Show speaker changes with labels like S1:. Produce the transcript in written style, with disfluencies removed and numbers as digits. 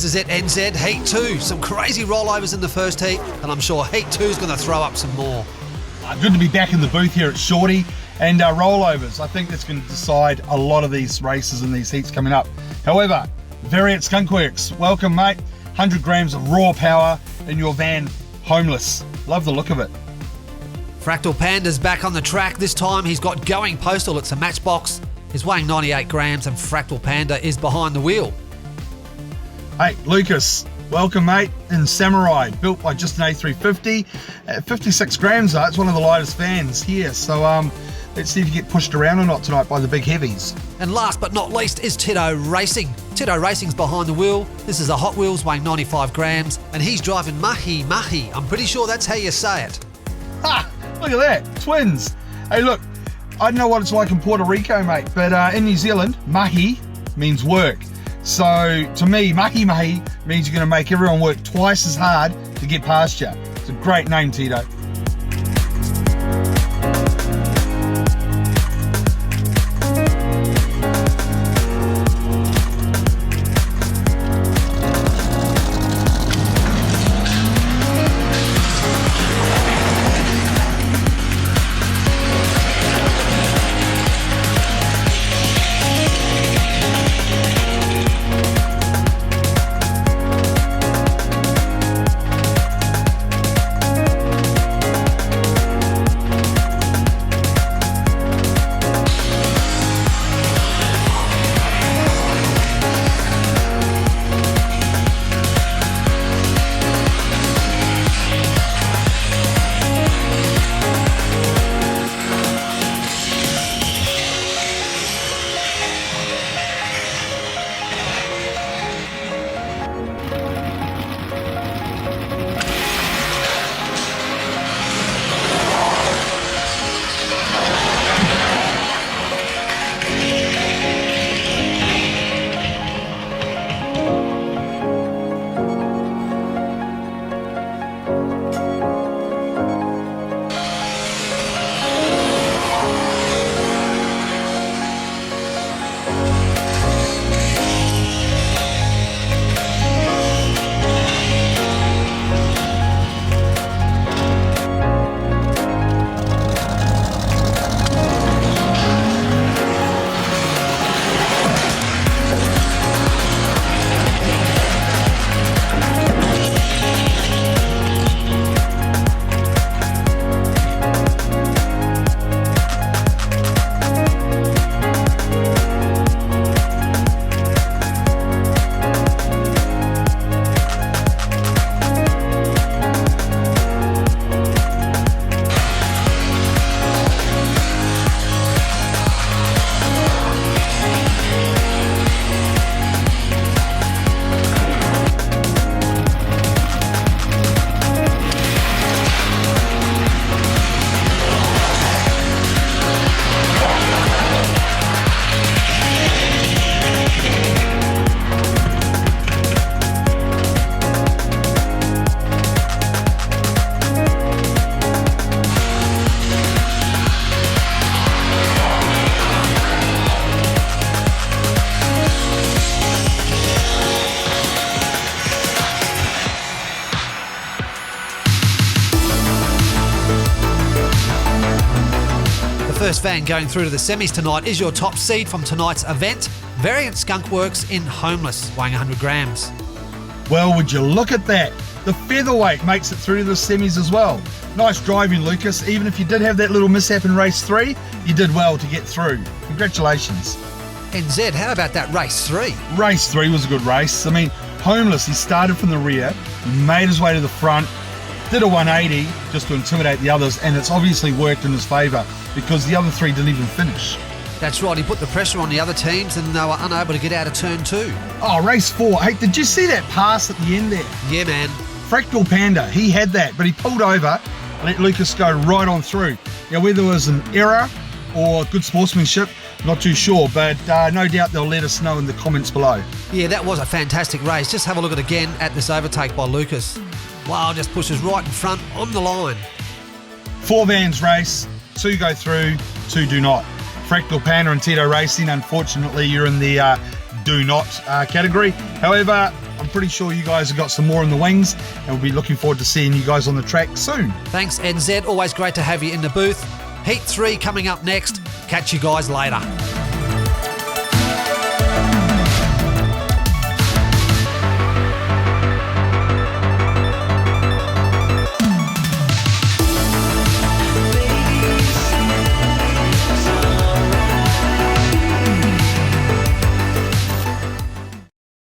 S1: is it, NZ. Heat 2. Some crazy rollovers in the first heat, and I'm sure Heat 2 is going to throw up some more.
S2: Good to be back in the booth here at Shorty. And rollovers, I think that's going to decide a lot of these races and these heats coming up. However, Variant Skunkworks, welcome mate. 100 grams of raw power in your van, homeless. Love the look of it.
S1: Fractal Panda's back on the track. This time he's got Going Postal. It's a matchbox. He's weighing 98 grams and Fractal Panda is behind the wheel.
S2: Hey, Lucas, welcome mate. In Samurai, built by just an A350. 56 grams though, it's one of the lightest vans here. So let's see if you get pushed around or not tonight by the big heavies.
S1: And last but not least is Tito Racing. Tito Racing's behind the wheel. This is a Hot Wheels weighing 95 grams and he's driving Mahi Mahi. I'm pretty sure that's how you say it.
S2: Ha! Look at that, twins. Hey look, I don't know what it's like in Puerto Rico mate, but in New Zealand, Mahi means work. So to me, Mahi Mahi means you're going to make everyone work twice as hard to get past you. It's a great name, Tito.
S1: First van going through to the semis tonight is your top seed from tonight's event, Variant Skunkworks in Homeless, weighing 100 grams.
S2: Well, would you look at that? The featherweight makes it through to the semis as well. Nice driving, Lucas. Even if you did have that little mishap in race 3, you did well to get through. Congratulations.
S1: NZ, how about that race 3?
S2: Race 3 was a good race. I mean, Homeless, he started from the rear, he made his way to the front, did a 180 just to intimidate the others, and it's obviously worked in his favour because the other 3 didn't even finish.
S1: That's right, he put the pressure on the other teams and they were unable to get out of turn 2.
S2: Oh, race 4. Hey, did you see that pass at the end there?
S1: Yeah, man.
S2: Fractal Panda, he had that, but he pulled over and let Lucas go right on through. Now, whether it was an error or good sportsmanship, not too sure, but no doubt they'll let us know in the comments below.
S1: Yeah, that was a fantastic race. Just have a look at it again at this overtake by Lucas. Wow, just pushes right in front on the line.
S2: 4 vans race, 2 go through, 2 do not. Fractal Panda and Tito Racing, unfortunately, you're in the do not category. However, I'm pretty sure you guys have got some more in the wings, and we'll be looking forward to seeing you guys on the track soon.
S1: Thanks, NZ. Always great to have you in the booth. Heat 3 coming up next. Catch you guys later.